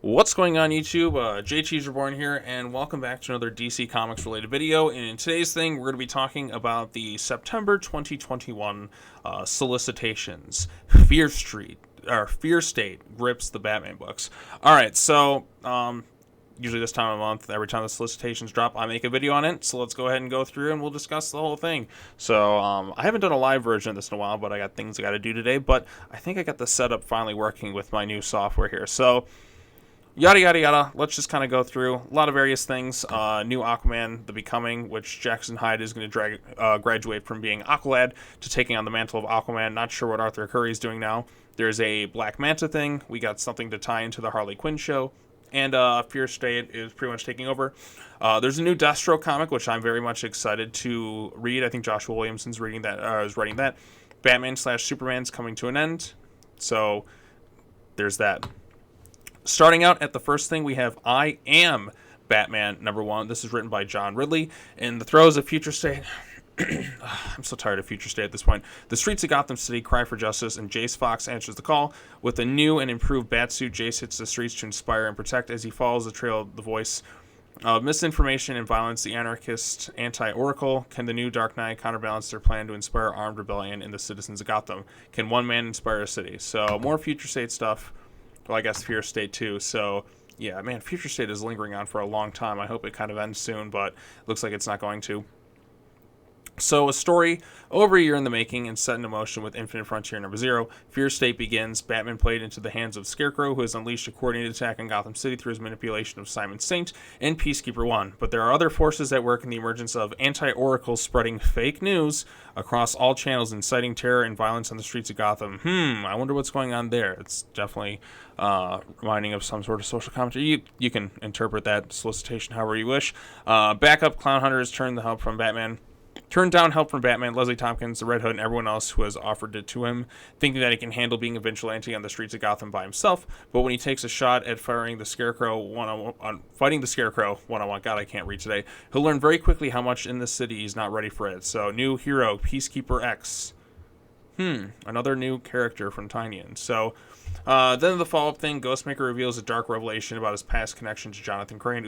What's going on YouTube? JT Reborn here, and welcome back to another DC Comics related video. And in today's thing, we're going to be talking about the September 2021 Solicitations. Fear State grips the Batman books. Alright, so usually this time of month, every time the solicitations drop, I make a video on it. So let's go ahead and go through and we'll discuss the whole thing. So I haven't done a live version of this in a while, but I got things I got to do today. But I think I got the setup finally working with my new software here. So yada yada yada. Let's just kind of go through a lot of various things. New Aquaman, The Becoming, which Jackson Hyde is going to graduate from being Aqualad to taking on the mantle of Aquaman. Not sure what Arthur Curry is doing now. There's a Black Manta thing. We got something to tie into the Harley Quinn show. And Fear State is pretty much taking over. There's a new Deathstroke comic, which I'm very much excited to read. I think Joshua Williamson's reading that. Is writing that. Batman/Superman's coming to an end. So there's that. Starting out at the first thing, we have I Am Batman #1. This is written by John Ridley. In the throes of Future State, I'm so tired of Future State at this point. The streets of Gotham City cry for justice, and Jace Fox answers the call. With a new and improved Batsuit, Jace hits the streets to inspire and protect as he follows the trail of the voice of misinformation and violence, the anarchist anti-Oracle. Can the new Dark Knight counterbalance their plan to inspire armed rebellion in the citizens of Gotham? Can one man inspire a city? So more Future State stuff. Well, I guess Fear State too. So, yeah, man, Future State is lingering on for a long time. I hope it kind of ends soon, but looks like it's not going to. So, a story over a year in the making and set into motion with Infinite Frontier #0. Fear State begins. Batman played into the hands of Scarecrow, who has unleashed a coordinated attack on Gotham City through his manipulation of Simon Saint and Peacekeeper 1. But there are other forces at work in the emergence of anti-Oracle spreading fake news across all channels, inciting terror and violence on the streets of Gotham. I wonder what's going on there. It's definitely reminding of some sort of social commentary. You can interpret that solicitation however you wish. Backup Clown Hunters turned down help from Batman, Leslie Tompkins, the Red Hood, and everyone else who has offered it to him, thinking that he can handle being a vigilante on the streets of Gotham by himself. But when he takes a shot at fighting the Scarecrow one-on-one, God, I can't read today, he'll learn very quickly how much in this city he's not ready for it. So, new hero, Peacekeeper X. Another new character from Tynion. So, then the follow-up thing, Ghostmaker reveals a dark revelation about his past connection to Jonathan Crane.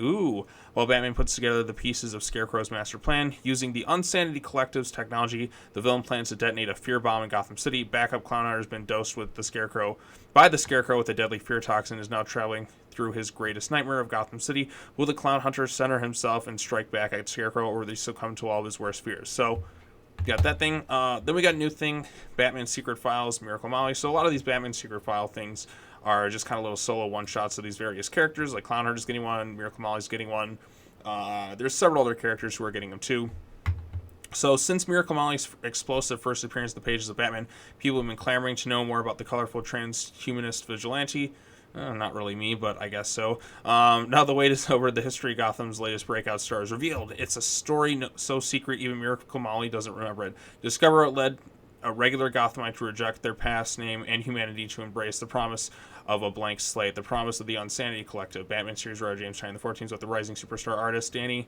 While Batman puts together the pieces of Scarecrow's master plan, using the Unsanity Collective's technology, the villain plans to detonate a fear bomb in Gotham City. Backup Clown Hunter has been dosed with the Scarecrow with a deadly fear toxin, is now traveling through his greatest nightmare of Gotham City. Will the Clown Hunter center himself and strike back at Scarecrow, or will he succumb to all of his worst fears? So, got that thing. Then we got a new thing, Batman Secret Files, Miracle Molly. So a lot of these Batman Secret File things are just kind of little solo one-shots of these various characters. Like Clown Hunter's getting one, Miracle Molly's getting one. There's several other characters who are getting them too. So since Miracle Molly's explosive first appearance in the pages of Batman, people have been clamoring to know more about the colorful transhumanist vigilante. Not really me, but I guess so. Now the wait is over. The history of Gotham's latest breakout star is revealed. It's a story so secret even Miracle Molly doesn't remember it. Discover what led a regular Gothamite to reject their past name and humanity to embrace the promise of a blank slate, the promise of the Unsanity Collective. Batman series writer James Tynion IV with the rising superstar artist Danny.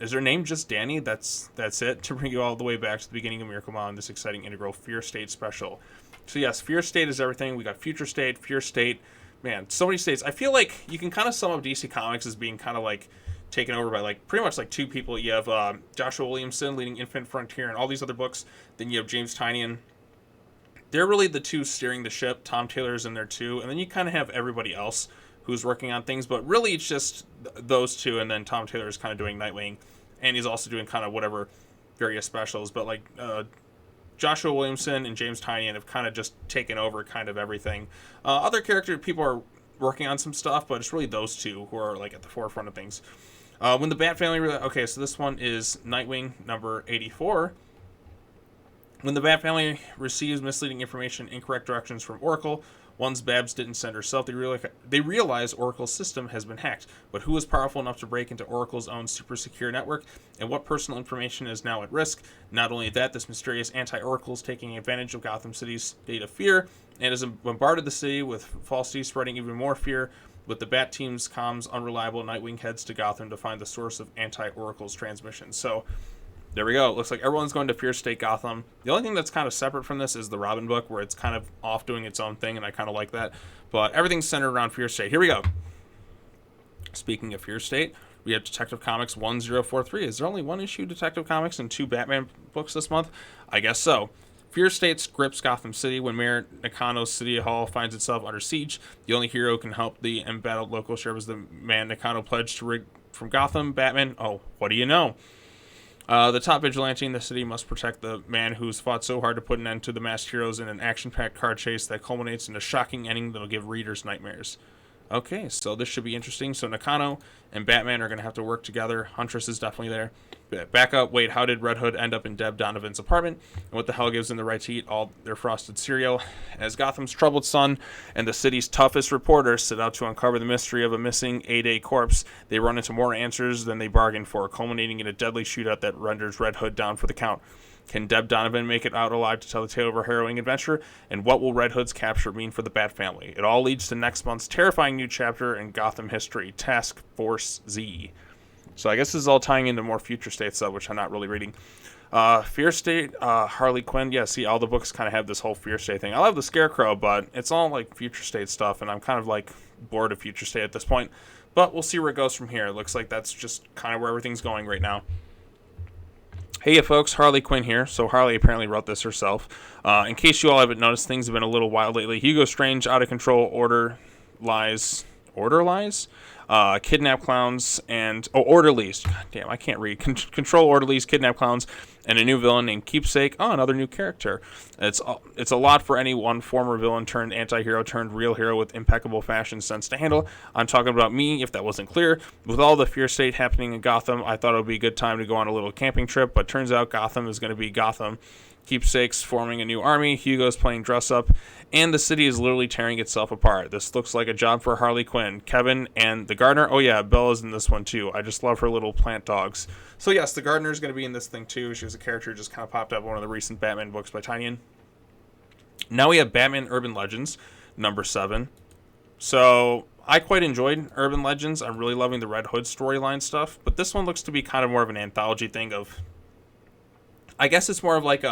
Is their name just Danny? That's it, to bring you all the way back to the beginning of Miracle Molly in this exciting integral Fear State special. So yes, Fear State is everything. We got Future State, Fear State. Man, so many states. I feel like you can kind of sum up DC Comics as being kind of like taken over by like pretty much like two people. You have Joshua Williamson leading Infinite Frontier and all these other books. Then you have James Tynion. They're really the two steering the ship. Tom Taylor's in there too. And then you kind of have everybody else who's working on things. But really it's just those two. And then Tom Taylor is kind of doing Nightwing. And he's also doing kind of whatever various specials. But like Joshua Williamson and James Tynion have kind of just taken over kind of everything. Other character people are working on some stuff, but it's really those two who are like at the forefront of things. When the Bat Family... Okay, so this one is Nightwing #84. When the Bat Family receives misleading information, incorrect directions from Oracle, once Babs didn't send herself, they realize Oracle's system has been hacked. But who is powerful enough to break into Oracle's own super secure network, and what personal information is now at risk? Not only that, this mysterious anti-Oracle is taking advantage of Gotham City's state of fear, and has bombarded the city with falsities, spreading even more fear. With the Bat Team's comms unreliable, Nightwing heads to Gotham to find the source of anti-Oracle's transmission. So, There we go. It looks like everyone's going to Fear State Gotham. The only thing that's kind of separate from this is the Robin book, where it's kind of off doing its own thing, and I kind of like that. But everything's centered around Fear State. Here we go. Speaking of Fear State, we have Detective Comics 1043. Is there only one issue Detective Comics and 2 Batman books this month? I guess so. Fear State grips Gotham City when Mayor Nakano's City Hall finds itself under siege. The only hero who can help the embattled local sheriff is the man Nakano pledged to rig from Gotham. Batman, oh, what do you know? The top vigilante in the city must protect the man who's fought so hard to put an end to the masked heroes in an action-packed car chase that culminates in a shocking ending that'll give readers nightmares. Okay, so this should be interesting. So Nakano and Batman are going to have to work together. Huntress is definitely there. Back up. Wait, how did Red Hood end up in Deb Donovan's apartment? And what the hell gives them the right to eat all their frosted cereal? As Gotham's troubled son and the city's toughest reporters set out to uncover the mystery of a missing A-Day corpse, they run into more answers than they bargained for, culminating in a deadly shootout that renders Red Hood down for the count. Can Deb Donovan make it out alive to tell the tale of her harrowing adventure? And what will Red Hood's capture mean for the Bat family? It all leads to next month's terrifying new chapter in Gotham history, Task Force Z. So I guess this is all tying into more Future State stuff, which I'm not really reading. Fear State, Harley Quinn. Yeah, see, all the books kind of have this whole Fear State thing. I love the Scarecrow, but it's all like Future State stuff, and I'm kind of like bored of Future State at this point. But we'll see where it goes from here. It looks like that's just kind of where everything's going right now. Hey, folks, Harley Quinn here. So Harley apparently wrote this herself. In case you all haven't noticed, things have been a little wild lately. Hugo Strange, out of control, order lies, kidnap clowns, and orderlies. God damn, I can't read. Control orderlies, kidnap clowns, and a new villain named Keepsake. Oh, another new character. It's a lot for any one former villain turned anti-hero turned real hero with impeccable fashion sense to handle. I'm talking about me, if that wasn't clear. With all the Fear State happening in Gotham, I thought it would be a good time to go on a little camping trip, but turns out Gotham is going to be Gotham. Keepsake's forming a new army, Hugo's playing dress-up, and the city is literally tearing itself apart. This looks like a job for Harley Quinn. Kevin and the gardener. Oh yeah, Bella's in this one too. I just love her little plant dogs. So yes, the gardener is going to be in this thing too. She was a character who just kind of popped up in one of the recent Batman books by Tynion. Now we have Batman Urban Legends, number 7. So I quite enjoyed Urban Legends. I'm really loving the Red Hood storyline stuff, but this one looks to be kind of more of an anthology thing of, I guess it's more of like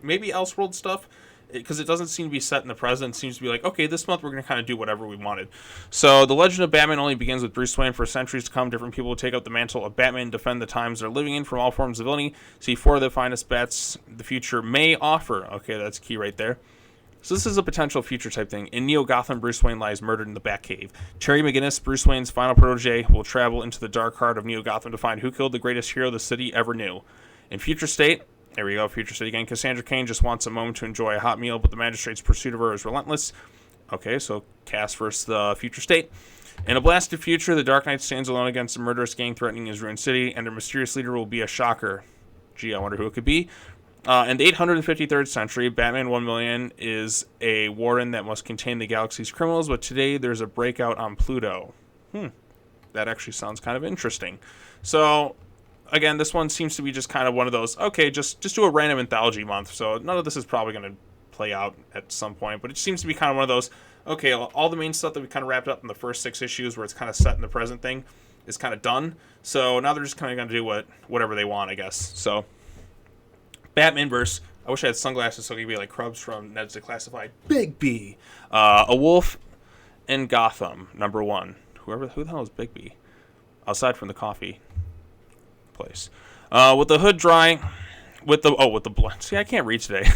maybe Elseworld stuff, because it doesn't seem to be set in the present. It seems to be like, okay, this month we're going to kind of do whatever we wanted. So the legend of Batman only begins with Bruce Wayne. For centuries to come, different people will take up the mantle of Batman and defend the times they're living in from all forms of villainy. See 4 of the finest bats the future may offer. Okay, that's key right there. So this is a potential future type thing. In Neo Gotham, Bruce Wayne lies murdered in the Batcave. Terry McGinnis, Bruce Wayne's final protege, will travel into the dark heart of Neo Gotham to find who killed the greatest hero the city ever knew. In Future State, there we go, Future State again. Cassandra Cain just wants a moment to enjoy a hot meal, but the magistrate's pursuit of her is relentless. Okay, so Cass versus the Future State. In a blasted future, the Dark Knight stands alone against a murderous gang threatening his ruined city, and their mysterious leader will be a shocker. Gee, I wonder who it could be. In the 853rd century, Batman 1,000,000 is a warden that must contain the galaxy's criminals, but today there's a breakout on Pluto. That actually sounds kind of interesting. So, again, this one seems to be just kind of one of those, okay, just do a random anthology month. So none of this is probably going to play out at some point, but it seems to be kind of one of those, okay, all the main stuff that we kind of wrapped up in the first 6 issues where it's kind of set in the present thing is kind of done. So now they're just kind of going to do whatever they want, I guess. So Batmanverse. I wish I had sunglasses so I could be like Krubs from Ned's Declassified. Big B. A Wolf in Gotham, number 1. Who the hell is Big B? Aside from the coffee place. With the hood dry, with the blood. See, I can't read today.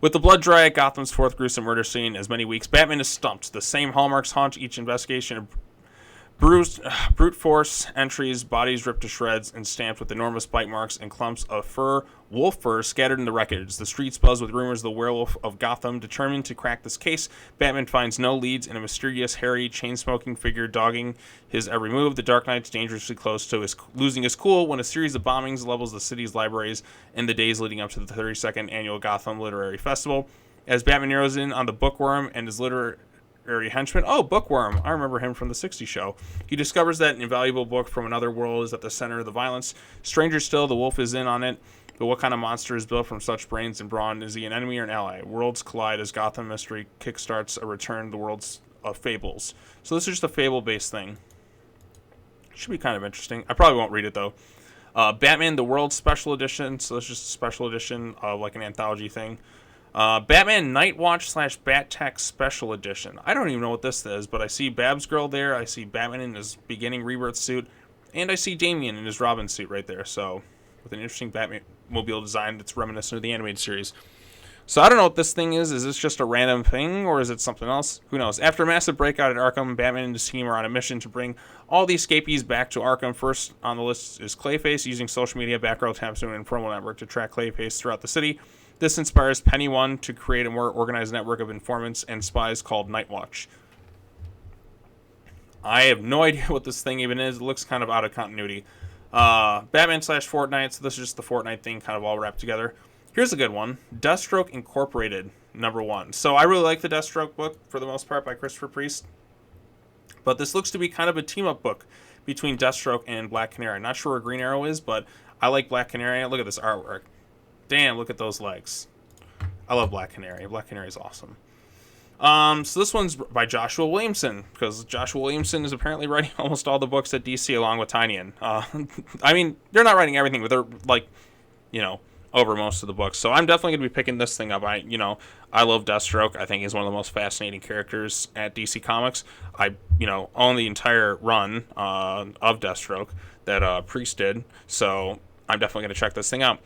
With the blood dry at Gotham's 4th gruesome murder scene as many weeks, Batman is stumped. The same hallmarks haunt each investigation. Bruised, brute force entries, bodies ripped to shreds and stamped with enormous bite marks and clumps of wolf fur scattered in the wreckage. The streets buzz with rumors of the werewolf of Gotham. Determined to crack this case, Batman finds no leads in a mysterious, hairy, chain-smoking figure dogging his every move. The Dark Knight's dangerously close to losing his cool when a series of bombings levels the city's libraries in the days leading up to the 32nd annual Gotham Literary Festival. As Batman narrows in on the Bookworm and his literary henchman. Oh, Bookworm. I remember him from the 60s show. He discovers that an invaluable book from another world is at the center of the violence. Stranger still, the wolf is in on it. But what kind of monster is built from such brains and brawn? Is he an enemy or an ally? Worlds collide as Gotham Mystery kickstarts a return to the worlds of fables. So this is just a fable-based thing. Should be kind of interesting. I probably won't read it, though. Batman the World Special Edition. So it's just a special edition of like an anthology thing. Batman Nightwatch / Bat Tech Special Edition. I don't even know what this is, but I see Babs Girl there. I see Batman in his beginning Rebirth suit. And I see Damian in his Robin suit right there. So, with an interesting Batmobile design that's reminiscent of the animated series. So, I don't know what this thing is. Is this just a random thing, or is it something else? Who knows? After a massive breakout at Arkham, Batman and his team are on a mission to bring all the escapees back to Arkham. First on the list is Clayface, using social media, Batgirl, Tapstone, and promo network to track Clayface throughout the city. This inspires Penny One to create a more organized network of informants and spies called Nightwatch. I have no idea what this thing even is. It looks kind of out of continuity. Batman / Fortnite. So this is just the Fortnite thing kind of all wrapped together. Here's a good one. Deathstroke Incorporated, #1. So I really like the Deathstroke book for the most part by Christopher Priest. But this looks to be kind of a team-up book between Deathstroke and Black Canary. I'm not sure where Green Arrow is, but I like Black Canary. Look at this artwork. Damn, look at those legs. I love Black Canary. Black Canary is awesome. So this one's by Joshua Williamson, because Joshua Williamson is apparently writing almost all the books at DC along with Tynion. I mean, they're not writing everything, but they're like, over most of the books. So I'm definitely going to be picking this thing up. I love Deathstroke. I think he's one of the most fascinating characters at DC Comics. I own the entire run of Deathstroke that Priest did. So I'm definitely going to check this thing out.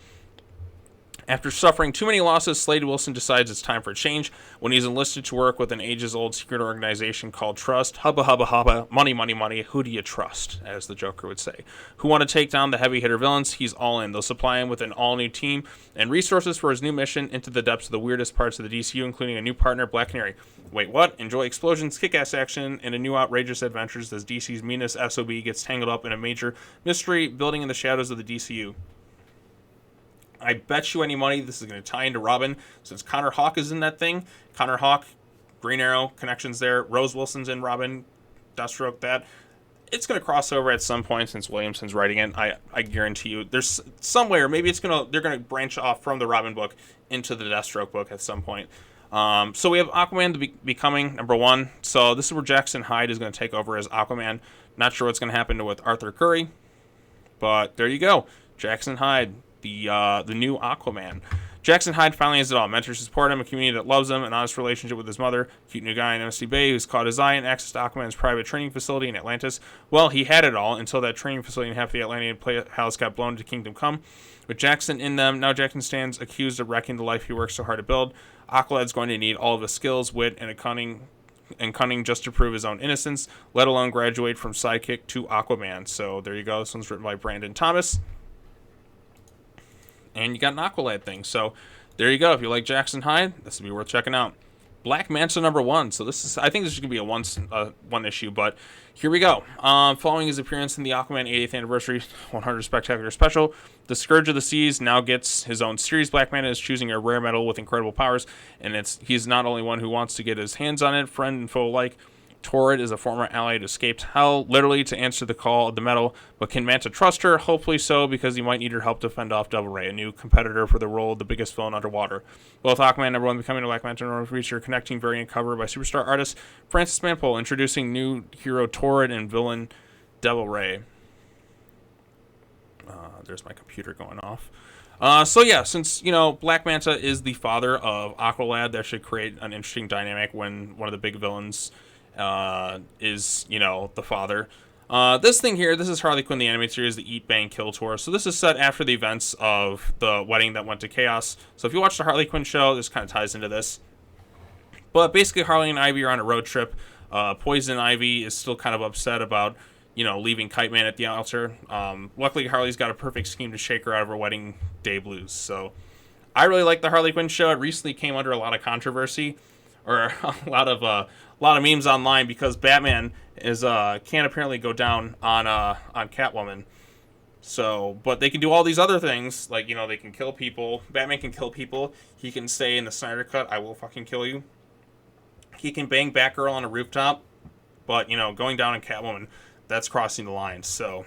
After suffering too many losses, Slade Wilson decides it's time for a change when he's enlisted to work with an ages-old secret organization called Trust. Hubba, hubba, hubba, money, money, money, who do you trust, as the Joker would say. Who want to take down the heavy-hitter villains? He's all in. They'll supply him with an all-new team and resources for his new mission into the depths of the weirdest parts of the DCU, including a new partner, Black Canary. Wait, what? Enjoy explosions, kick-ass action, and a new outrageous adventures as DC's meanest SOB gets tangled up in a major mystery building in the shadows of the DCU. I bet you any money this is going to tie into Robin, since Connor Hawke is in that thing. Connor Hawke, Green Arrow, connections there. Rose Wilson's in Robin, Deathstroke, that. It's going to cross over at some point since Williamson's writing it. I guarantee you. There's somewhere, maybe they're going to branch off from the Robin book into the Deathstroke book at some point. So we have Aquaman becoming #1. So this is where Jackson Hyde is going to take over as Aquaman. Not sure what's going to happen with Arthur Curry, but there you go. Jackson Hyde, the new Aquaman. Jackson Hyde finally has it all. Mentors who support him, a community that loves him, an honest relationship with his mother, cute new guy in MSC Bay who's caught his eye, and access to Aquaman's private training facility in Atlantis. Well, he had it all until that training facility in half the Atlantean palace got blown to Kingdom Come. With Jackson in them, now Jackson stands accused of wrecking the life he worked so hard to build. Aqualad's going to need all of his skills, wit, and cunning just to prove his own innocence, let alone graduate from sidekick to Aquaman. So there you go. This one's written by Brandon Thomas. And you got an Aqualad thing. So there you go. If you like Jackson Hyde, this would be worth checking out. Black Manta #1. So I think this is going to be a one issue, but here we go. Following his appearance in the Aquaman 80th Anniversary 100 Spectacular Special, the Scourge of the Seas now gets his own series. Black Manta is choosing a rare metal with incredible powers, and he's not only one who wants to get his hands on it, friend and foe alike. Torrid is a former ally who escaped hell, literally to answer the call of the metal. But can Manta trust her? Hopefully so, because he might need her help to fend off Devil Ray, a new competitor for the role of the biggest villain underwater. Both Aquaman #1 becoming a Black Manta feature connecting variant cover by superstar artist Francis Manpole, introducing new hero Torrid and villain Devil Ray. There's my computer going off. Since, Black Manta is the father of Aqualad, that should create an interesting dynamic when one of the big villains is the father. This thing here, this is Harley Quinn, the animated series, the Eat, Bang, Kill tour. So this is set after the events of the wedding that went to chaos. So if you watch the Harley Quinn show, this kind of ties into this. But basically, Harley and Ivy are on a road trip. Poison Ivy is still kind of upset about, leaving Kite Man at the altar. Luckily, Harley's got a perfect scheme to shake her out of her wedding day blues. So I really like the Harley Quinn show. It recently came under a lot of controversy, or a lot of memes online, because Batman can't apparently go down on Catwoman. So, but they can do all these other things, like they can kill people. Batman can kill people. He can say in the Snyder Cut, "I will fucking kill you." He can bang Batgirl on a rooftop, but going down on Catwoman, that's crossing the line. So,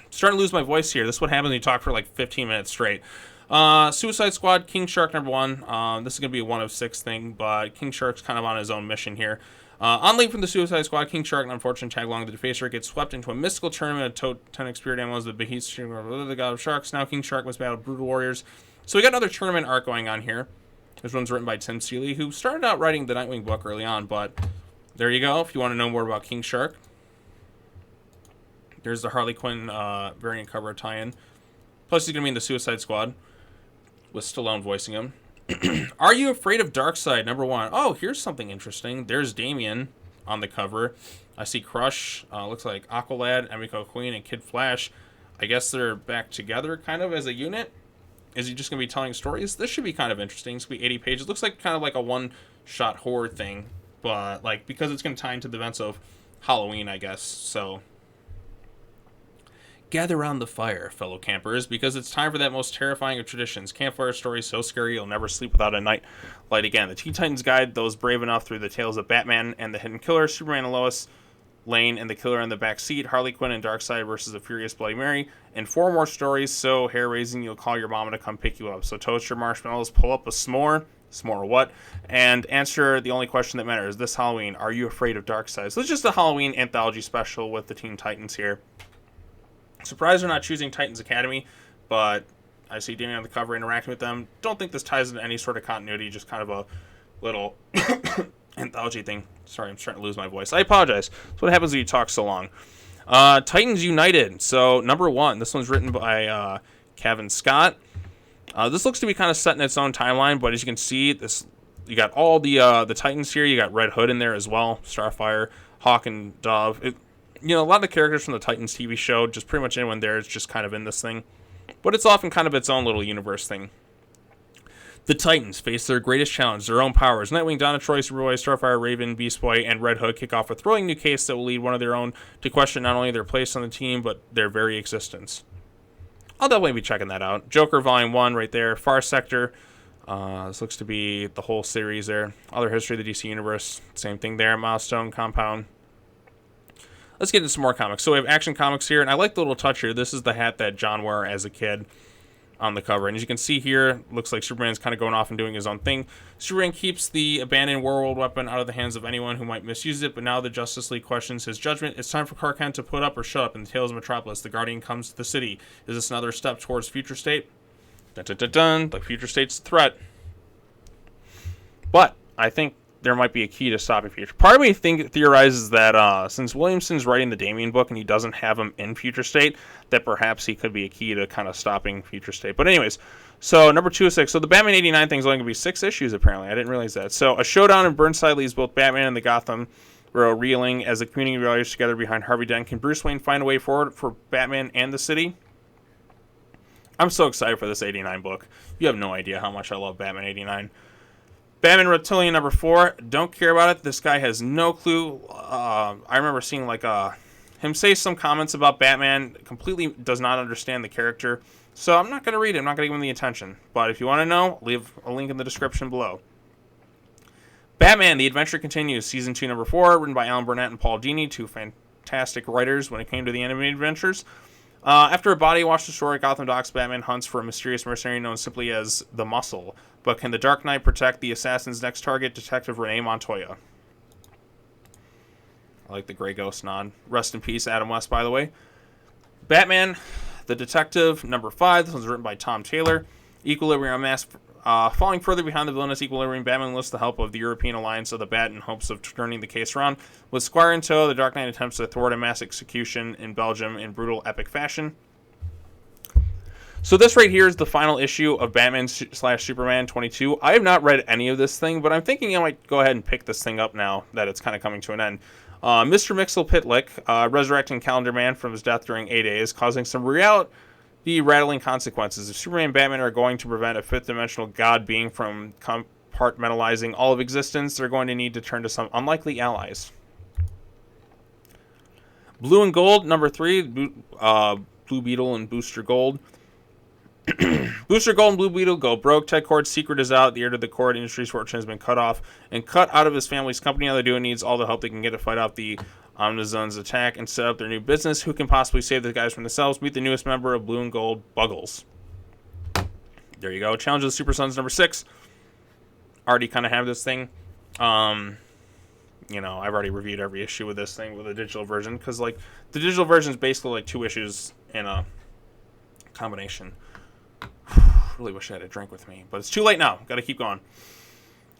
starting to lose my voice here. This is what happens when you talk for like 15 minutes straight. Suicide Squad, King Shark #1. This is going to be a 1 of 6 thing, but King Shark's kind of on his own mission here. On leave from the Suicide Squad, King Shark, an unfortunate tag along the Defacer, gets swept into a mystical tournament of tonic spirit animals, the Behemoth, the god of sharks. Now King Shark must battle brutal warriors. So we got another tournament arc going on here. This one's written by Tim Seeley, who started out writing the Nightwing book early on, but there you go. If you want to know more about King Shark, there's the Harley Quinn variant cover tie-in. Plus, he's going to be in the Suicide Squad with Stallone voicing him. Are you afraid of Darkseid? #1. Oh, here's something interesting. There's Damian on the cover. I see Crush. Looks like Aqualad, Emiko Queen, and Kid Flash. I guess they're back together kind of as a unit. Is he just going to be telling stories? This should be kind of interesting. It's going to be 80 pages. Looks like kind of like a one-shot horror thing. But like because it's going to tie into the events of Halloween, I guess. So gather around the fire, fellow campers, because it's time for that most terrifying of traditions. Campfire stories so scary you'll never sleep without a night light again. The Teen Titans guide those brave enough through the tales of Batman and the Hidden Killer, Superman and Lois Lane and the Killer in the back seat, Harley Quinn and Darkseid versus the Furious Bloody Mary, and 4 more stories so hair-raising you'll call your mama to come pick you up. So toast your marshmallows, pull up a s'more what, and answer the only question that matters. This Halloween, are you afraid of Darkseid? So it's just a Halloween anthology special with the Teen Titans here. Surprised they're not choosing Titans Academy, but I see Danny on the cover interacting with them. Don't think this ties into any sort of continuity, just kind of a little anthology thing. Sorry, I'm starting to lose my voice. I apologize. That's what happens when you talk so long. Titans United. So, #1. This one's written by Kevin Scott. This looks to be kind of set in its own timeline, but as you can see, you got all the Titans here. You got Red Hood in there as well, Starfire, Hawk, and Dove. A lot of the characters from the Titans TV show, just pretty much anyone there is just kind of in this thing. But it's often kind of its own little universe thing. The Titans face their greatest challenge, their own powers. Nightwing, Donna Troy, Superboy, Starfire, Raven, Beast Boy, and Red Hood kick off a thrilling new case that will lead one of their own to question not only their place on the team, but their very existence. I'll definitely be checking that out. Joker Volume 1 right there. Far Sector. This looks to be the whole series there. Other history of the DC Universe. Same thing there. Milestone, Compound. Let's get into some more comics. So we have Action Comics here, and I like the little touch here. This is the hat that John wore as a kid on the cover. And as you can see here, looks like Superman's kind of going off and doing his own thing. Superman keeps the abandoned Warworld weapon out of the hands of anyone who might misuse it, but now the Justice League questions his judgment. It's time for Clark Kent to put up or shut up in the Tales of Metropolis. The Guardian comes to the city. Is this another step towards Future State? Dun, dun, dun, dun. The Future State's a threat. But I think there might be a key to stopping Future. Part of me theorizes that since Williamson's writing the Damian book and he doesn't have him in Future State, that perhaps he could be a key to kind of stopping Future State. But anyways, so #2 of 6. So the Batman 89 thing's only going to be 6 issues, apparently. I didn't realize that. So a showdown in Burnside leaves both Batman and the Gotham Row reeling as the community rallies together behind Harvey Dent. Can Bruce Wayne find a way forward for Batman and the city? I'm so excited for this 89 book. You have no idea how much I love Batman 89. Batman Reptilian #4. Don't care about it. This guy has no clue. I remember seeing him say some comments about Batman. Completely does not understand the character. So I'm not going to read it. I'm not going to give him the attention. But if you want to know, leave a link in the description below. Batman, The Adventure Continues. Season 2 #4. Written by Alan Burnett and Paul Dini. 2 fantastic writers when it came to the animated adventures. After a body washed ashore at Gotham Docks, Batman hunts for a mysterious mercenary known simply as the Muscle. But can the Dark Knight protect the assassin's next target, Detective Renee Montoya? I like the Grey Ghost nod. Rest in peace, Adam West, by the way. Batman, the Detective, #5. This one's written by Tom Taylor. Equilibrium Mass. Falling further behind the villainous Equilibrium, Batman enlists the help of the European Alliance of the Bat in hopes of turning the case around. With Squire in tow, the Dark Knight attempts to thwart a mass execution in Belgium in brutal, epic fashion. So this right here is the final issue of Batman/Superman 22. I have not read any of this thing, but I'm thinking I might go ahead and pick this thing up now that it's kind of coming to an end. Mr. Mxyzptlk, resurrecting Calendar Man from his death during 8 days, causing some reality-rattling consequences. If Superman and Batman are going to prevent a fifth-dimensional god being from compartmentalizing all of existence, they're going to need to turn to some unlikely allies. Blue and Gold, #3, Blue Beetle and Booster Gold. Booster Gold and Blue Beetle go broke. Ted Kord's secret is out. The heir to the Kord Industries fortune has been cut off and cut out of his family's company. All they do needs all the help they can get to fight off the Omnizon's attack and set up their new business. Who can possibly save the guys from themselves? Meet the newest member of Blue and Gold, Buggles. There you go. Challenge of the Super Sons number 6. Already kind of have this thing. You know, I've already reviewed every issue with this thing with a digital version, because like the digital version is basically like 2 issues in a combination. Really wish I had a drink with me, but it's too late now. Got to keep going.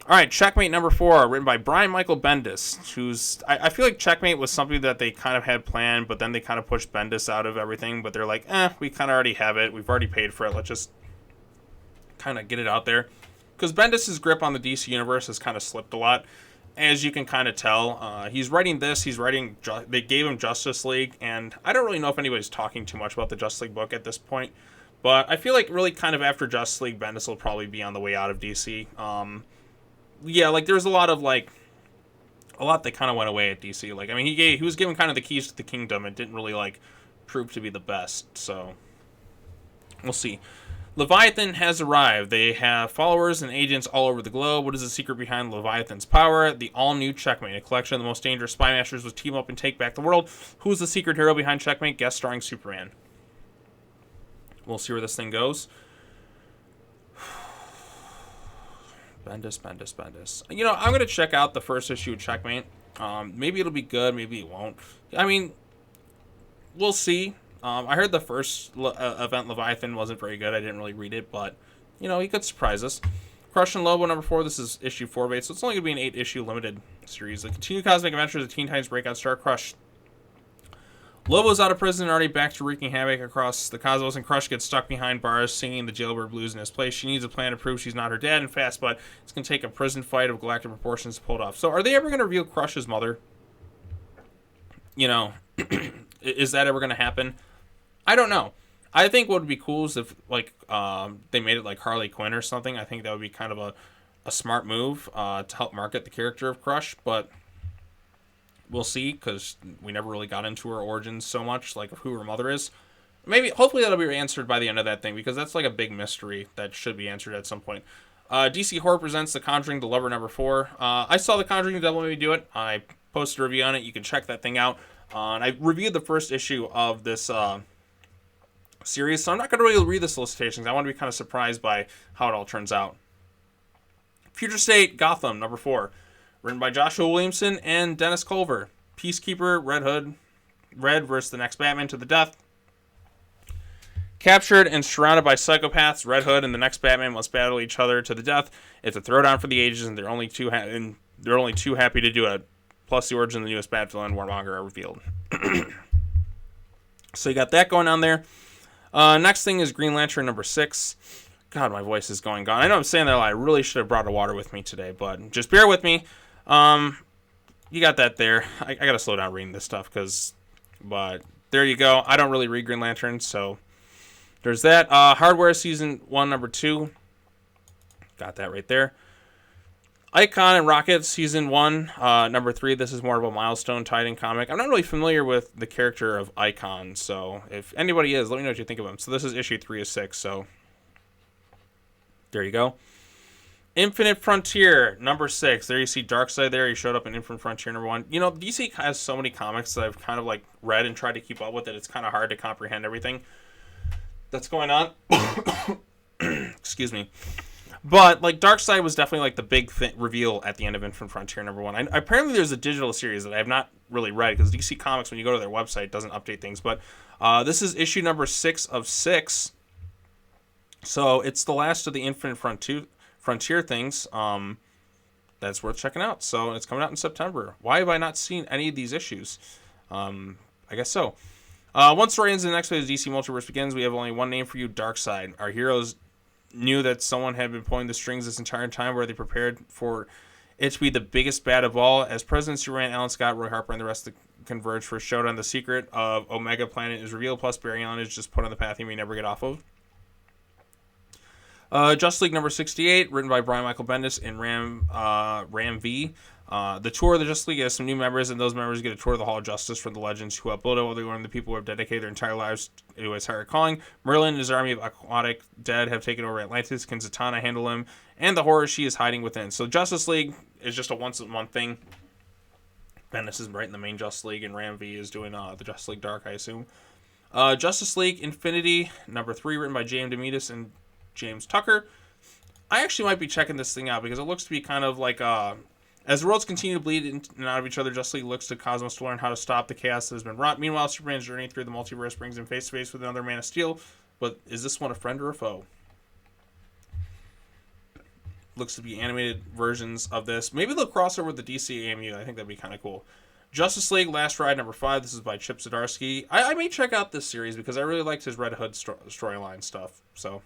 All right, Checkmate number 4, written by Brian Michael Bendis, who's I feel like Checkmate was something that they kind of had planned, but then they kind of pushed Bendis out of everything. But they're like, we kind of already have it. We've already paid for it. Let's just kind of get it out there, because Bendis's grip on the DC universe has kind of slipped a lot, as you can kind of tell. He's writing this. He's writing. They gave him Justice League, and I don't really know if anybody's talking too much about the Justice League book at this point. But I feel like really kind of after Justice League, Bendis will probably be on the way out of DC. Yeah, like there's a lot that kind of went away at DC. Like, I mean, he was given kind of the keys to the kingdom. It didn't really like prove to be the best. So we'll see. Leviathan has arrived. They have followers and agents all over the globe. What is the secret behind Leviathan's power? The all-new Checkmate, a collection of the most dangerous spy masters will team up and take back the world. Who's the secret hero behind Checkmate? Guest starring Superman. We'll see where this thing goes. Bendis. You know, I'm going to check out the first issue of Checkmate. Maybe it'll be good. Maybe it won't. I mean, we'll see. I heard the first event, Leviathan, wasn't very good. I didn't really read it, but, you know, he could surprise us. Crush and Lobo number 4. This is issue 4 base, so it's only going to be an 8-issue limited series. The continued cosmic adventures of Teen Titans Breakout Star Crush. Lobo's out of prison and already back to wreaking havoc across the cosmos, and Crush gets stuck behind bars singing the jailbird blues in his place. She needs a plan to prove she's not her dad and fast, but it's going to take a prison fight of galactic proportions to pull it off. So are they ever going to reveal Crush's mother? You know, is that ever going to happen? I don't know. I think what would be cool is if, like, they made it like Harley Quinn or something. I think that would be kind of a smart move to help market the character of Crush, but we'll see, because we never really got into her origins so much, like who her mother is. Maybe, hopefully that'll be answered by the end of that thing, because that's like a big mystery that should be answered at some point. DC Horror presents The Conjuring, The Lover number 4. I saw The Conjuring, The Devil Made Me Do It. I posted a review on it. You can check that thing out. And I reviewed the first issue of this series, so I'm not going to really read the solicitations. I want to be kind of surprised by how it all turns out. Future State Gotham number 4. Written by Joshua Williamson and Dennis Culver. Peacekeeper, Red versus the next Batman to the death. Captured and surrounded by psychopaths, Red Hood and the next Batman must battle each other to the death. It's a throwdown for the ages, and they're only too happy to do it. Plus, the origin of the newest Bat villain, Warmonger, are revealed. So you got that going on there. Next thing is Green Lantern number 6. God, my voice is going gone. I know I'm saying that a lot. I really should have brought a water with me today, but just bear with me. You got that there. I got to slow down reading this stuff, but there you go. I don't really read Green Lantern, so there's that. Hardware Season 1, number 2. Got that right there. Icon and Rocket Season 1, number 3. This is more of a milestone tied-in comic. I'm not really familiar with the character of Icon, so if anybody is, let me know what you think of him. So this is issue 3 of 6, so there you go. Infinite Frontier, number 6. There you see Darkseid there. He showed up in Infinite Frontier, number 1. You know, DC has so many comics that I've kind of, like, read and tried to keep up with it. It's kind of hard to comprehend everything that's going on. Excuse me. But, like, Darkseid was definitely, like, the big reveal at the end of Infinite Frontier, number 1. Apparently there's a digital series that I have not really read, because DC Comics, when you go to their website, doesn't update things. But this is issue number 6 of 6. So it's the last of the Infinite Frontier things. That's worth checking out. So it's coming out in September. Why have I not seen any of these issues? I guess so. Once story ends, the next phase of DC Multiverse begins. We have only one name for you, Darkseid. Our heroes knew that someone had been pulling the strings this entire time, where they prepared for it to be the biggest bad of all. As President Superman, Alan Scott, Roy Harper, and the rest converge for a showdown, the secret of Omega Planet is revealed, plus Barry Allen is just put on the path he may never get off of. Justice League number 68, written by Brian Michael Bendis and Ram V. The tour of the Justice League has some new members, and those members get a tour of the Hall of Justice from the legends who upload it, while they learn the people who have dedicated their entire lives to his higher calling. Merlin and his army of aquatic dead have taken over Atlantis. Can Zatanna handle him? And the horror she is hiding within. So Justice League is just a once-a-month thing. Bendis is writing the main Justice League, and Ram V is doing the Justice League Dark, I assume. Justice League Infinity, number 3, written by J.M. DeMatteis and James Tucker. I actually might be checking this thing out because it looks to be kind of like as the worlds continue to bleed in and out of each other, Justice League looks to Cosmos to learn how to stop the chaos that has been wrought. Meanwhile, Superman's journey through the multiverse brings him face to face with another Man of Steel. But is this one a friend or a foe? Looks to be animated versions of this. Maybe they'll cross over with the DC AMU. I think that'd be kind of cool. Justice League Last Ride number 5. This is by Chip Zdarsky. I may check out this series because I really liked his Red Hood storyline stuff. So,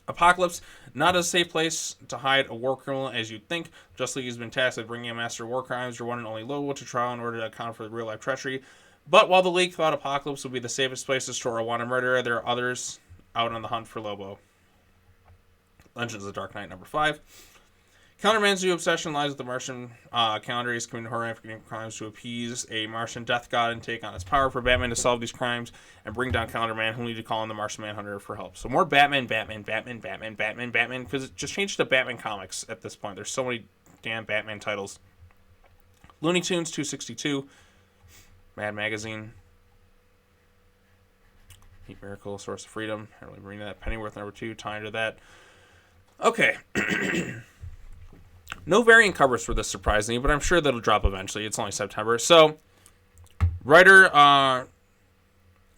Apocalypse, not a safe place to hide a war criminal as you'd think. Justice League has been tasked with bringing a master of war crimes, your one and only Lobo, to trial in order to account for the real-life treachery. But while the League thought Apocalypse would be the safest place to store a wanted murderer, there are others out on the hunt for Lobo. Legends of the Dark Knight number 5. Counterman's new obsession lies with the Martian calendar. He's committing horrific crimes to appease a Martian death god and take on its power. For Batman to solve these crimes and bring down Counterman, he'll need to call in the Martian Manhunter for help. So more Batman, because it just changed to Batman Comics at this point. There's so many damn Batman titles. Looney Tunes 262. Mad Magazine. Heat Miracle, Source of Freedom. I really bring that. Pennyworth number 2, tying to that. Okay. No variant covers for this, surprisingly, but I'm sure that'll drop eventually. It's only September. So, writer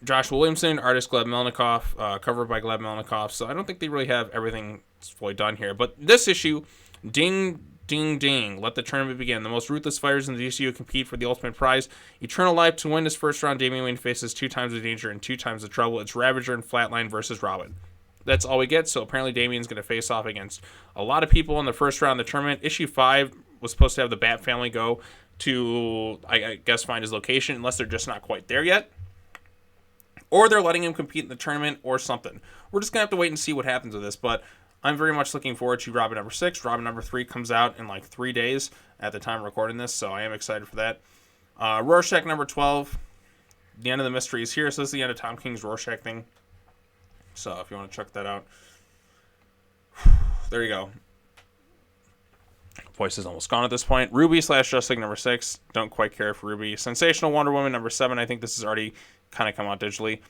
Josh Williamson, artist Gleb Melnikoff, cover by Gleb Melnikoff. So I don't think they really have everything fully done here. But this issue, ding, ding, ding, let the tournament begin. The most ruthless fighters in the DCU compete for the ultimate prize. Eternal life. To win this first round, Damian Wayne faces 2 times the danger and 2 times the trouble. It's Ravager and Flatline versus Robin. That's all we get. So apparently Damian's going to face off against a lot of people in the first round of the tournament. Issue 5 was supposed to have the Bat family go to, I guess, find his location, unless they're just not quite there yet. Or they're letting him compete in the tournament or something. We're just going to have to wait and see what happens with this. But I'm very much looking forward to Robin number 6. Robin number 3 comes out in like 3 days at the time of recording this. So I am excited for that. Rorschach number 12. The end of the mystery is here. So this is the end of Tom King's Rorschach thing. So if you want to check that out, there you go. Voice is almost gone at this point. Ruby / Justice League number 6. Don't quite care for Ruby. Sensational Wonder Woman number 7. I think this has already kind of come out digitally.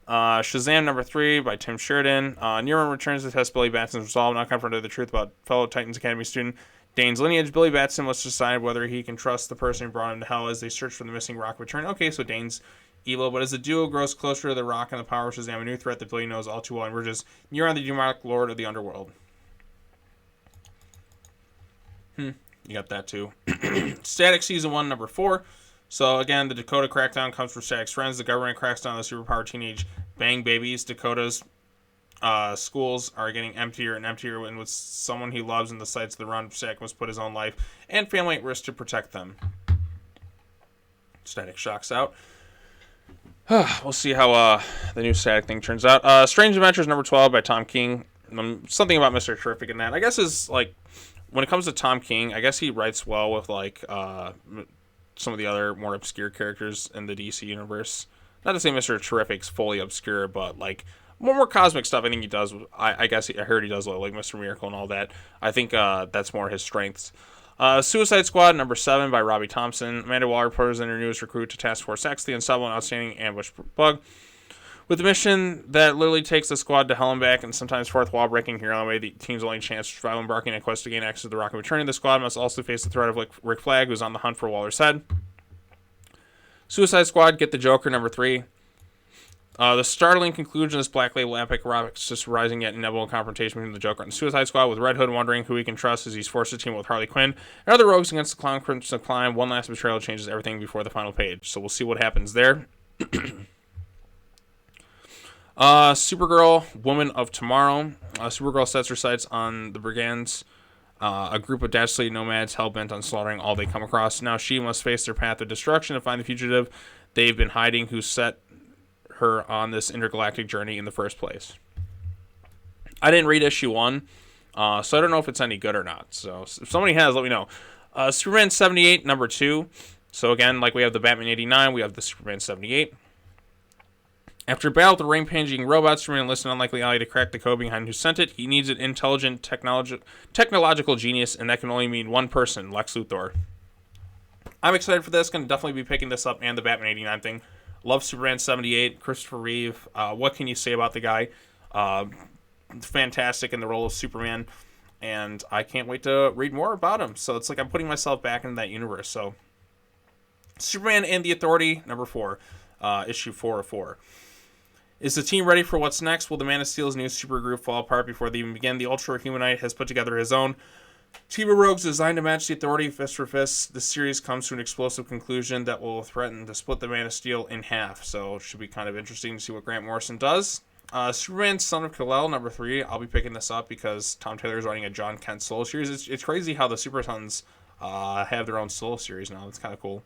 Shazam number 3 by Tim Sheridan. Nero returns to test Billy Batson's resolve, not confronted with the truth about fellow Titans Academy student Dane's lineage. Billy Batson must decide whether he can trust the person who brought him to hell as they search for the missing Rock return. Okay, so Dane's evil, but as the duo grows closer to the Rock and the power of Shazam, a new threat that Billy knows all too well emerges. Neuron, the demonic lord of the underworld. You got that too. Static Season 1, number 4. So again, the Dakota crackdown comes from Static's friends. The government cracks down on the superpowered teenage bang babies. Dakota's schools are getting emptier and emptier, and with someone he loves in the sights of the run, Static must put his own life and family at risk to protect them. Static shocks out. We'll see how the new Static thing turns out. Strange Adventures number 12 by Tom King. Something about Mr. Terrific in that. I guess is like, when it comes to Tom King, I guess he writes well with like some of the other more obscure characters in the DC universe. Not to say Mr. Terrific's fully obscure, but like more cosmic stuff. I think he does. I guess I heard he does like Mr. Miracle and all that. I think that's more his strengths. Suicide Squad number 7 by Robbie Thompson. Amanda Waller reporters in her newest recruit to Task Force X, the unstoppable and outstanding ambush bug. With a mission that literally takes the squad to hell and back, and sometimes fourth wall breaking here on the way, the team's only chance to survive embarking on a quest to gain access to the Rock and returning. The squad must also face the threat of Rick Flag, who's on the hunt for Waller's head. Suicide Squad, Get the Joker number 3. The startling conclusion of this Black Label epic rocks just rising yet inevitable confrontation between the Joker and the Suicide Squad, with Red Hood wondering who he can trust as he's forced to team up with Harley Quinn and other rogues against the Clown Crimson Climb. One last betrayal changes everything before the final page. So we'll see what happens there. Supergirl, Woman of Tomorrow. Supergirl sets her sights on the Brigands, a group of dastardly nomads hell-bent on slaughtering all they come across. Now she must face their path of destruction to find the fugitive they've been hiding who set her on this intergalactic journey in the first place. I didn't read issue 1, so I don't know if it's any good or not. So if somebody has, let me know. Superman 78, number 2. So again, like we have the Batman 89, we have the Superman 78. After a battle with the rampaging robots, Superman enlists an unlikely ally to crack the code behind who sent it. He needs an intelligent technological genius, and that can only mean one person, Lex Luthor. I'm excited for this. Going to definitely be picking this up and the Batman 89 thing. Love Superman 78, Christopher Reeve. What can you say about the guy? fantastic in the role of Superman, and I can't wait to read more about him. So it's like I'm putting myself back into that universe. So Superman and the Authority, number 4, issue 404. Is the team ready for what's next? Will the Man of Steel's new supergroup fall apart before they even begin? The Ultra Humanite has put together his own team of rogues designed to match the Authority fist for fist. The series comes to an explosive conclusion that will threaten to split the Man of Steel in half. So it should be kind of interesting to see what Grant Morrison does. Superman, Son of Kal-El, number 3. I'll be picking this up because Tom Taylor is writing a John Kent solo series. It's crazy how the Super Sons have their own solo series now. It's kind of cool.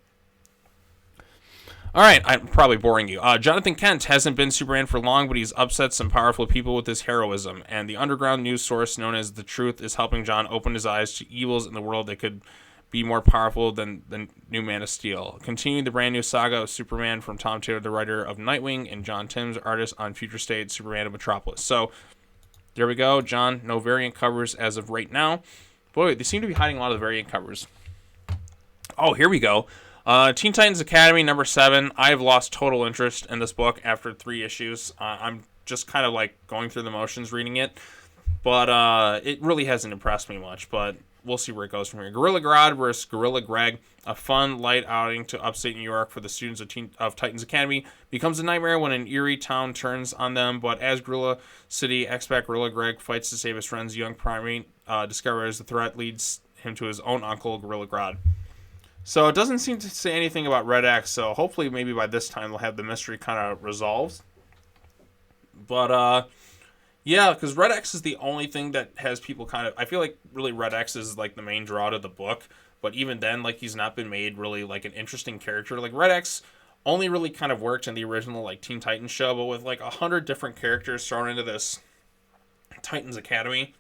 All right, I'm probably boring you. Jonathan Kent hasn't been Superman for long, but he's upset some powerful people with his heroism, and the underground news source known as The Truth is helping John open his eyes to evils in the world that could be more powerful than the new Man of Steel. Continuing the brand new saga of Superman from Tom Taylor, the writer of Nightwing, and John Timms, artist on Future State, Superman of Metropolis. So, there we go, John. No variant covers as of right now. Boy, they seem to be hiding a lot of the variant covers. Oh, here we go. Teen Titans Academy, number 7. I have lost total interest in this book after 3 issues. I'm just kind of like going through the motions reading it. But it really hasn't impressed me much. But we'll see where it goes from here. Gorilla Grodd versus Gorilla Greg. A fun, light outing to upstate New York for the students of Titans Academy becomes a nightmare when an eerie town turns on them. But as Gorilla City expat Gorilla Greg fights to save his friend's young primate, discovers the threat leads him to his own uncle, Gorilla Grodd. So it doesn't seem to say anything about Red X, so hopefully maybe by this time they'll have the mystery kind of resolved. But, yeah, because Red X is the only thing that has people kind of... I feel like really Red X is like the main draw to the book, but even then, like, he's not been made really like an interesting character. Like, Red X only really kind of worked in the original like Teen Titans show, but with like 100 different characters thrown into this Titans Academy...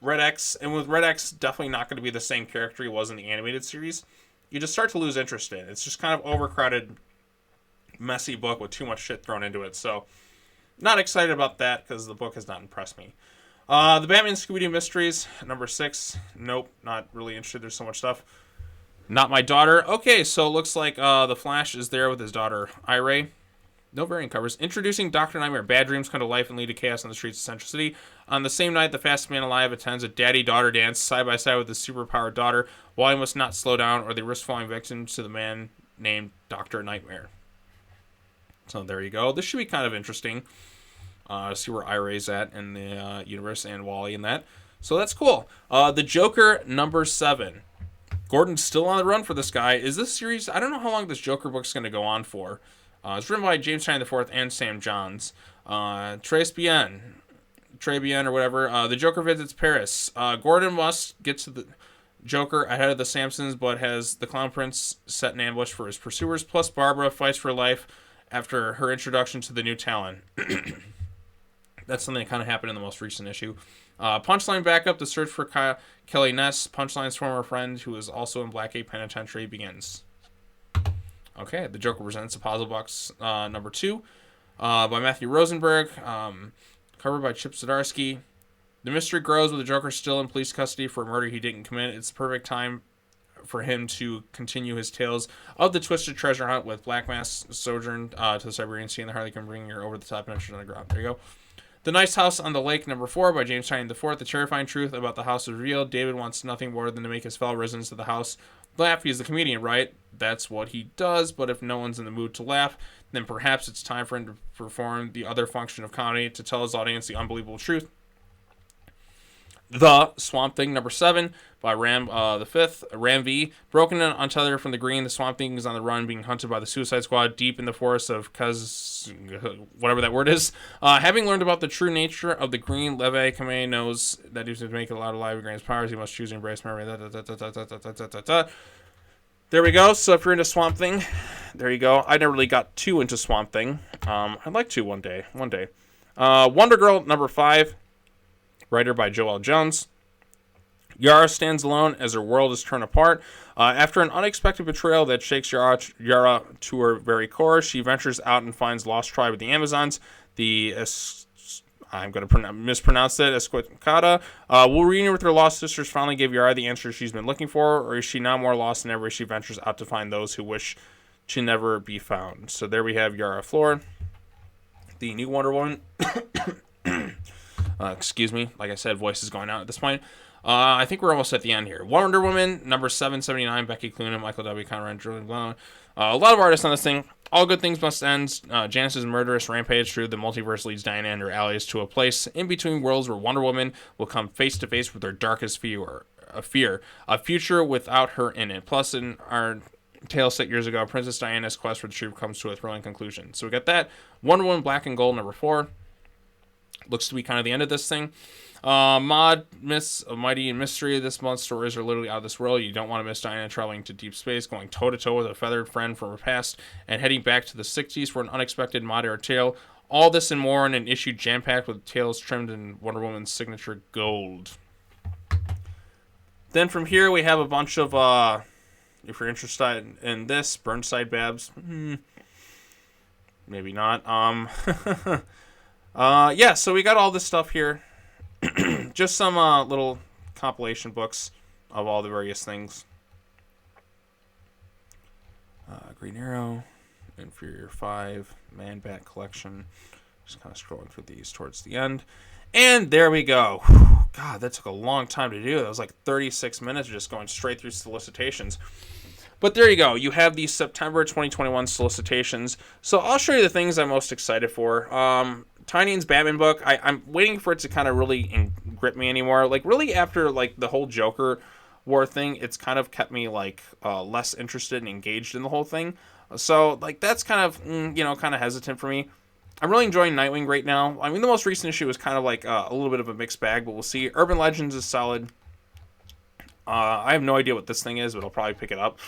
Red X, and with Red X definitely not going to be the same character he was in the animated series, you just start to lose interest in it. It's just kind of overcrowded, messy book with too much shit thrown into it. So, not excited about that because the book has not impressed me. The Batman Scooby-Doo Mysteries, number 6. Nope, not really interested. There's so much stuff. Not My Daughter. Okay, so it looks like the Flash is there with his daughter, Iray. No variant covers. Introducing Dr. Nightmare. Bad dreams come to life and lead to chaos on the streets of Central City. On the same night, the fastest man alive attends a daddy-daughter dance side by side with his superpowered daughter. Wally must not slow down or they risk falling victim to the man named Dr. Nightmare. So there you go. This should be kind of interesting. See where Iray's at in the universe and Wally in that. So that's cool. The Joker, number 7. Gordon's still on the run for this guy. Is this series... I don't know how long this Joker book's going to go on for. It's written by James Tynion IV and Sam Johns. Trey Bien or whatever. The Joker visits Paris. Gordon must get to the Joker ahead of the Samsons, but has the Clown Prince set an ambush for his pursuers. Plus, Barbara fights for life after her introduction to the new Talon. That's something that kind of happened in the most recent issue. Punchline backup. The search for Kelly Ness, Punchline's former friend, who is also in Blackgate Penitentiary, begins. Okay, The Joker Presents a Puzzle Box number 2 by Matthew Rosenberg, covered by Chip Zdarsky. The mystery grows with the Joker still in police custody for a murder he didn't commit. It's the perfect time for him to continue his tales of the twisted treasure hunt with Black Mass sojourn to the Siberian Sea and the Harley can bring your over-the-top adventures on the ground. There you go. The Nice House on the Lake, number 4, by James Tynion IV. The terrifying truth about the house is revealed. David wants nothing more than to make his fellow residents of the house laugh. He's the comedian, right? That's what he does, but if no one's in the mood to laugh, then perhaps it's time for him to perform the other function of comedy, to tell his audience the unbelievable truth. The Swamp Thing, number 7, by Ram V. Broken and untethered from the green, the Swamp Thing is on the run, being hunted by the Suicide Squad deep in the forest of whatever that word is. Having learned about the true nature of the green, Leve Kame knows that he's to make it a lot alive and gain his powers. He must choose to embrace memory. There we go. So if you're into Swamp Thing, there you go. I never really got too into Swamp Thing. I'd like to one day. Wonder Girl, number 5. Writer by Joel Jones. Yara stands alone as her world is torn apart. After an unexpected betrayal that shakes Yara to her very core, she ventures out and finds lost tribe of the Amazons. I'm going to mispronounce it, Esquicada. Will reunion with her lost sisters finally give Yara the answer she's been looking for, or is she now more lost than ever as she ventures out to find those who wish to never be found? So there we have Yara Flor, the new Wonder Woman. Excuse me. Like I said, voice is going out at this point. I think we're almost at the end here. Wonder Woman, number 779, Becky Cloonan, Michael W. Conrad, Julie Blount. A lot of artists on this thing. All good things must end. Janice's murderous rampage through the multiverse leads Diana and her allies to a place in between worlds where Wonder Woman will come face to face with her darkest fear, a future without her in it. Plus, in our tale set years ago, Princess Diana's quest for the truth comes to a thrilling conclusion. So we got that. Wonder Woman, Black and Gold, number 4. Looks to be kind of the end of this thing. Mod, Miss of Mighty and Mystery. This month's stories are literally out of this world. You don't want to miss Diana traveling to deep space, going toe-to-toe with a feathered friend from her past, and heading back to the 60s for an unexpected mod-era tale. All this and more in an issue jam-packed with tales trimmed in Wonder Woman's signature gold. Then from here, we have a bunch of, if you're interested in this, Burnside Babs. Maybe not. Yeah, so we got all this stuff here. Just some little compilation books of all the various things. Green Arrow, Inferior 5, Man Bat Collection. Just kind of scrolling through these towards the end. And there we go. God, that took a long time to do. That was like 36 minutes just going straight through solicitations. But there you go. You have the September 2021 solicitations. So I'll show you the things I'm most excited for. Tynian's Batman book, I'm waiting for it to kind of really grip me anymore. Like, really, after, like, the whole Joker War thing, it's kind of kept me, like, less interested and engaged in the whole thing. So, like, that's kind of, kind of hesitant for me. I'm really enjoying Nightwing right now. I mean, the most recent issue was kind of, like, a little bit of a mixed bag, but we'll see. Urban Legends is solid. I have no idea what this thing is, but I'll probably pick it up.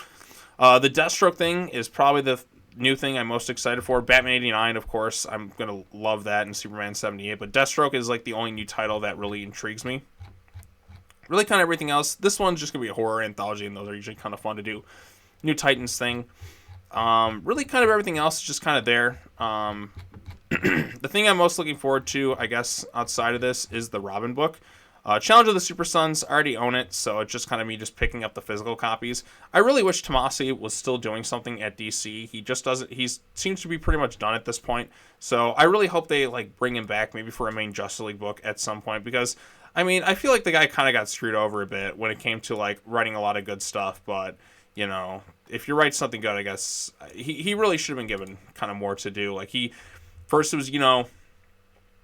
The Deathstroke thing is probably the new thing I'm most excited for. Batman 89, of course. I'm going to love that, and Superman 78. But Deathstroke is like the only new title that really intrigues me. Really kind of everything else. This one's just going to be a horror anthology, and those are usually kind of fun to do. New Titans thing. Really kind of everything else is just kind of there. The thing I'm most looking forward to, I guess, outside of this is the Robin book. Challenge of the Super Sons, I already own it, so it's just kind of me just picking up the physical copies. I really wish Tomasi was still doing something at DC. He just doesn't. He seems to be pretty much done at this point. So I really hope they like bring him back, maybe for a main Justice League book at some point, because I mean, I feel like the guy kind of got screwed over a bit when it came to like writing a lot of good stuff. But if you write something good, I guess he really should have been given kind of more to do. Like first it was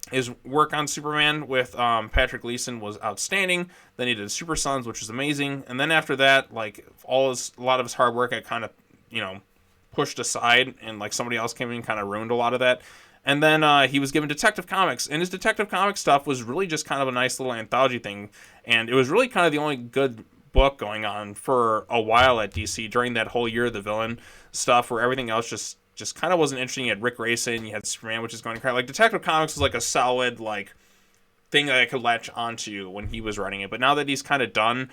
his work on Superman with Patrick Gleason was outstanding. Then he did Super Sons, which was amazing. And then after that, like a lot of his hard work, I kind of, pushed aside, and like somebody else came in and kind of ruined a lot of that. And then he was given Detective Comics, and his Detective Comics stuff was really just kind of a nice little anthology thing. And it was really kind of the only good book going on for a while at DC during that whole year of the villain stuff, where everything else just kind of wasn't interesting. You had Rick Grayson, you had Superman, which is going to cry. Like, Detective Comics was like a solid, like, thing that I could latch onto when he was writing it. But now that he's kind of done,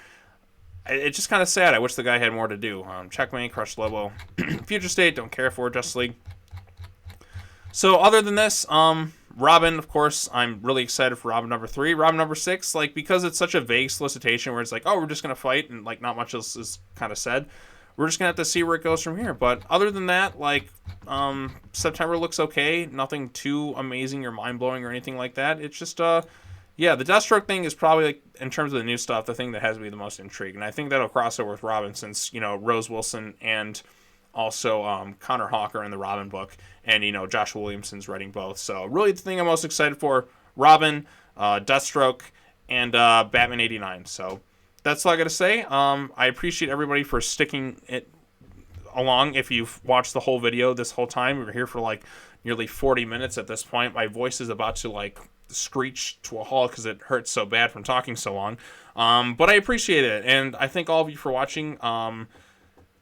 it's just kind of sad. I wish the guy had more to do. Checkmate, Crush Lobo, Future State, don't care for, Justice League. So, other than this, Robin, of course, I'm really excited for Robin number 3. Robin number 6, like, because it's such a vague solicitation where it's like, oh, we're just going to fight, and, like, not much else is kind of said. We're just going to have to see where it goes from here. But other than that, like, September looks okay. Nothing too amazing or mind-blowing or anything like that. It's just, the Deathstroke thing is probably, like, in terms of the new stuff, the thing that has me the most intrigued. And I think that'll cross over with Robin since, Rose Wilson and also Connor Hawker in the Robin book. And, Josh Williamson's writing both. So really the thing I'm most excited for, Robin, Deathstroke, and Batman 89. So that's all I got to say. I appreciate everybody for sticking it along. If you've watched the whole video this whole time, we're here for like nearly 40 minutes at this point. My voice is about to like screech to a halt because it hurts so bad from talking so long. But I appreciate it, and I thank all of you for watching.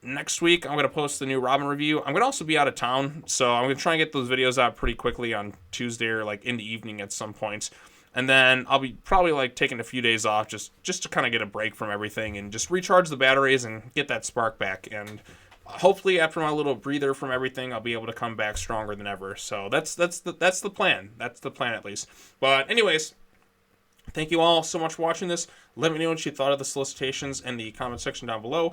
Next week, I'm going to post the new Robin review. I'm going to also be out of town, so I'm going to try and get those videos out pretty quickly on Tuesday or like in the evening at some point. And then I'll be probably like taking a few days off just to kind of get a break from everything and just recharge the batteries and get that spark back. And hopefully after my little breather from everything, I'll be able to come back stronger than ever. So that's the plan. That's the plan at least. But anyways, Thank you all so much for watching this. Let me know what you thought of the solicitations in the comment section down below.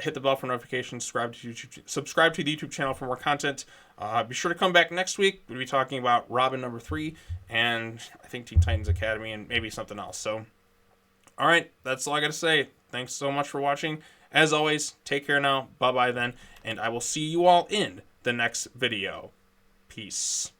Hit the bell for notifications. Subscribe to the YouTube channel for more content. Be sure to come back next week. We'll be talking about Robin number 3 and I think Teen Titans Academy and maybe something else. So, all right, that's all I got to say. Thanks so much for watching. As always, take care now. Bye-bye then. And I will see you all in the next video. Peace.